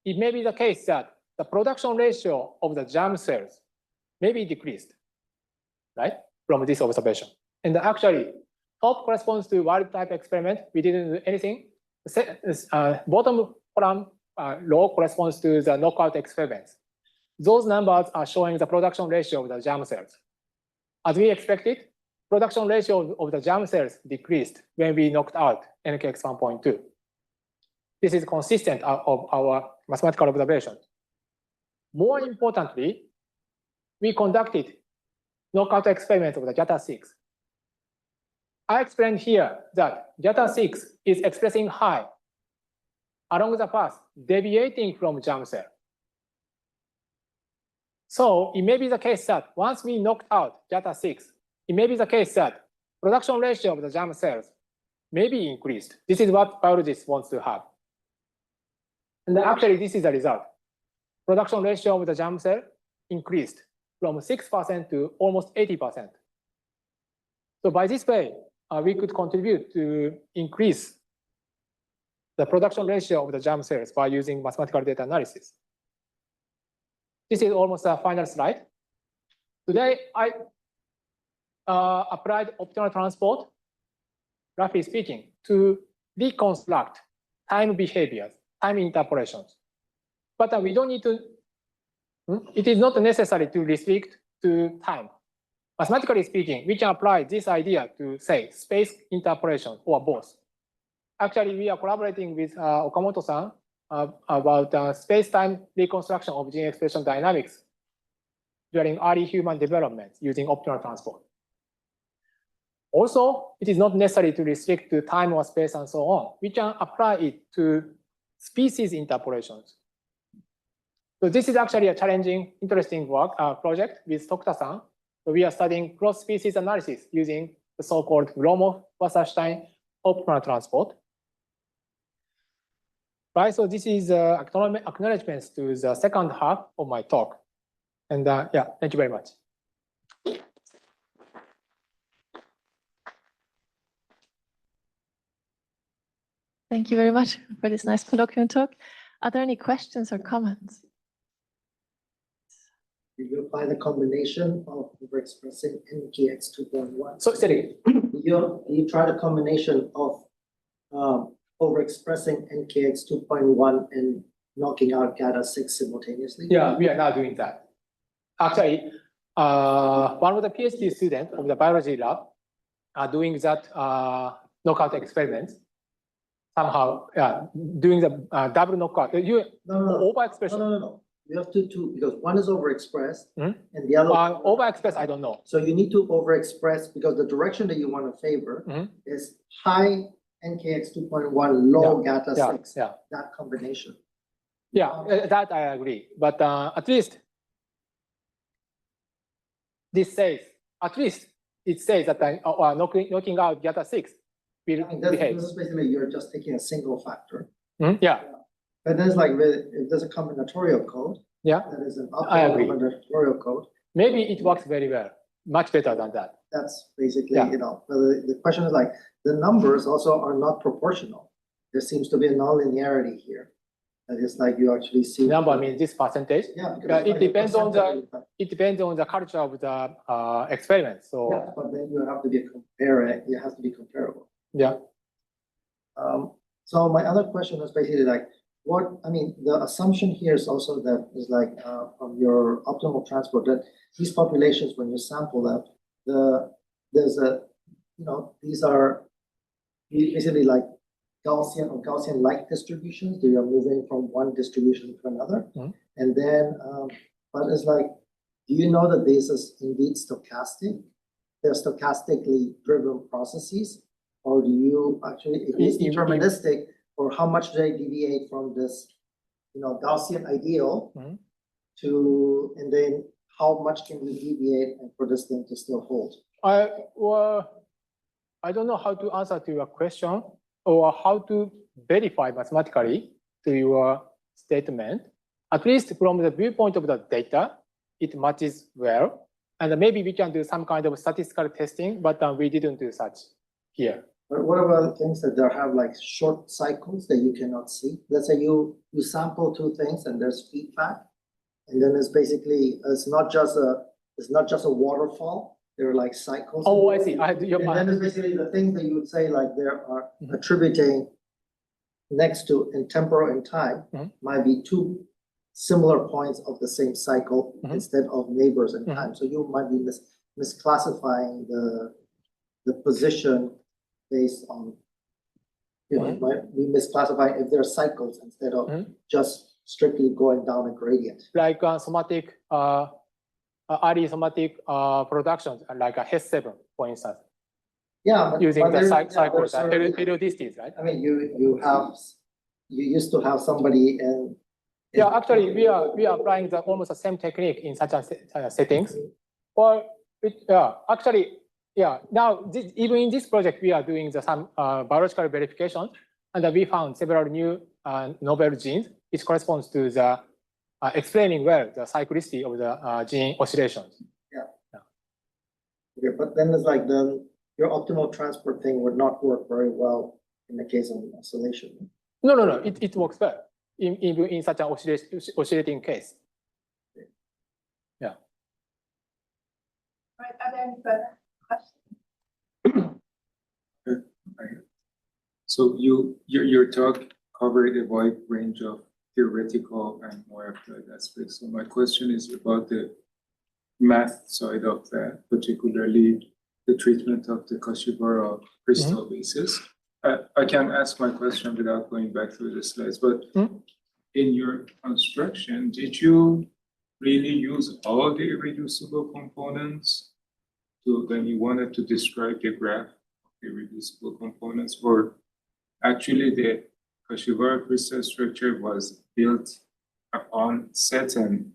it may be the case that the production ratio of the germ cells may be decreased, right, from this observation. And actually, top corresponds to wild type experiment. We didn't do anything. Bottom column row corresponds to the knockout experiments. Those numbers are showing the production ratio of the germ cells. As we expected, production ratio of the germ cells decreased when we knocked out NKX1.2. This is consistent of our mathematical observations. More importantly, we conducted knockout experiments of the GATA6. I explained here that GATA6 is expressing high along the path, deviating from germ cell. So it may be the case that once we knocked out GATA6, it may be the case that production ratio of the germ cells may be increased. This is what biologists want to have. And actually, this is the result. Production ratio of the germ cell increased from 6% to almost 80%. So by this way, we could contribute to increase the production ratio of the germ cells by using mathematical data analysis. this is almost a final slide. Today, I applied optimal transport, roughly speaking, to reconstruct time behaviors, time interpolations. But we don't need to, it is not necessary to restrict to time. Mathematically speaking, we can apply this idea to, say, space interpolation or both. Actually, we are collaborating with Okamoto-san about space-time reconstruction of gene expression dynamics during early human development using optimal transport. Also, it is not necessary to restrict to time or space and so on. We can apply it to species interpolations. So this is actually a challenging, interesting work project with Tokta-san. So we are studying cross-species analysis using the so-called Gromov-Wasserstein optimal transport. Right, so this is acknowledgements to the second half of my talk. And yeah, thank you very much. Thank you very much for this nice colloquium talk. Are there any questions or comments? Did you apply the combination of overexpressing NKX 2.1? So, sorry. You tried a combination of overexpressing NKX 2.1 and knocking out GATA6 simultaneously? Yeah, we are now doing that. Actually, one of the PhD students of the biology lab are doing that knockout experiment. Somehow, yeah, doing the double knockout. Overexpression. No. You have to because one is overexpressed and the other overexpressed, I don't know. So you need to overexpress because the direction that you want to favor is high NKX 2.1, low GATA6. Yeah. That combination. Yeah, that I agree. But at least this says, it says that knocking out GATA6 will behave. This is basically you're just taking a single factor. Yeah. But there's like if there's a combinatorial code, that is an optimal combinatorial code. Maybe it works very well, much better than that. That's basically, you know, the question is like the numbers also are not proportional. There seems to be a nonlinearity here. That is like you actually see. Number, I mean, this percentage. Yeah, it depends on the culture of the experiment. So. Yeah, but then you have to be comparing. It has to be comparable. Yeah. So my other question is basically like, the assumption here is also that is like from your optimal transport that these populations, when you sample them, there's a, these are basically like Gaussian or Gaussian-like distributions. They are moving from one distribution to another. And then, but it's like, do you know that this is indeed stochastic? They're stochastically driven processes, or do you actually, it is deterministic? Or how much do they deviate from this, Gaussian ideal and then how much can we deviate and for this thing to still hold? I don't know how to answer to your question or how to verify mathematically to your statement. At least from the viewpoint of the data, it matches well. And maybe we can do some kind of statistical testing, but we didn't do such here. But what about things that there have like short cycles that you cannot see? Let's say you sample two things and there's feedback, and then it's basically it's not just a waterfall. There are like cycles. Oh, I see. And then it's basically the things that you would say like there are attributing next to in temporal and time might be two similar points of the same cycle instead of neighbors in time. So you might be misclassifying the position based on, might be misclassifying if there are cycles instead of just strictly going down a gradient. Like somatic, early somatic productions, like a HES7, for instance. Yeah, but using the cycles, periodicities, right? I mean, you used to have somebody in. Yeah, actually, we are applying almost the same technique in such a settings. Well, actually. Yeah, now even in this project, we are doing some biological verification, and we found several new novel genes, which corresponds to the explaining well the cyclicity of the gene oscillations. Yeah. Okay, but then it's like your optimal transport thing would not work very well in the case of oscillation. No, it works well in such an oscillating case. Right, are there any further questions? So your talk covered a wide range of theoretical and more applied aspects. So my question is about the math side of that, particularly the treatment of the Kashiwara crystal basis. I can ask my question without going back through the slides, but in your construction, did you really use all the irreducible components when you wanted to describe the graph of the irreducible components, or actually the Kashiwara crystal structure was built upon certain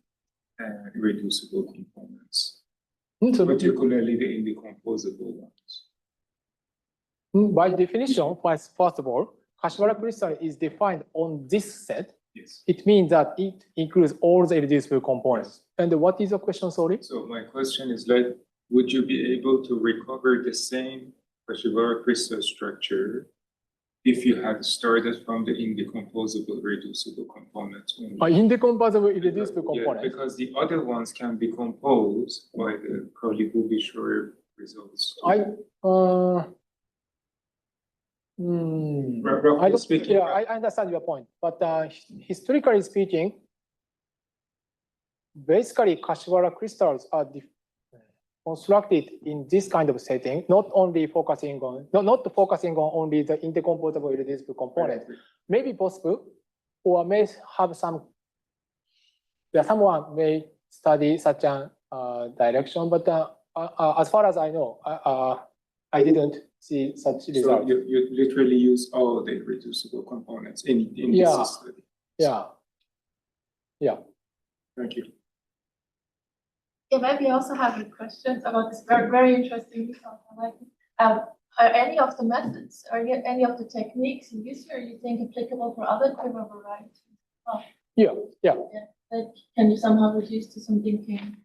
irreducible components, particularly the indecomposable ones? By definition, first of all, Kashiwara crystal is defined on this set. Yes. It means that it includes all the irreducible components. And what is your question, sorry? So my question is like, would you be able to recover the same Kashiwara crystal structure if you had started from the indecomposable reducible components only? Indecomposable irreducible components. Yeah, because the other ones can be composed by the Curly-Booby-Shore results. Roughly speaking, I understand your point, but historically speaking, basically Kashiwara crystals are constructed in this kind of setting, not focusing on only the indecomposable irreducible component. Maybe possible, or may have someone may study such a direction, but as far as I know, I didn't see such results. So you literally use all the reducible components in this study. Yeah. Thank you. Yeah, maybe I also have a question about this very, very interesting result. I like it. Are any of the methods or any of the techniques you use here you think applicable for other quiver varieties? Oh. Yeah. Like, can you somehow reduce to some thinking?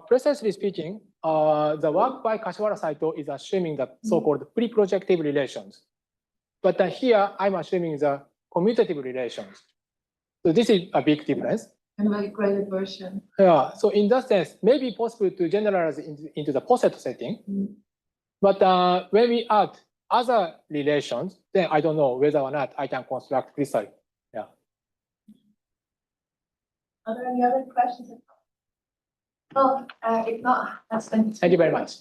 Precisely speaking, the work by Kashiwara Saito is assuming the so-called pre-projective relations. But here I'm assuming the commutative relations. So this is a big difference. Kind of like a graded version. Yeah. So in that sense, maybe possible to generalize into the poset setting. But when we add other relations, then I don't know whether or not I can construct crystal. Yeah. Are there any other questions? Well, if not, that's Thank you very much.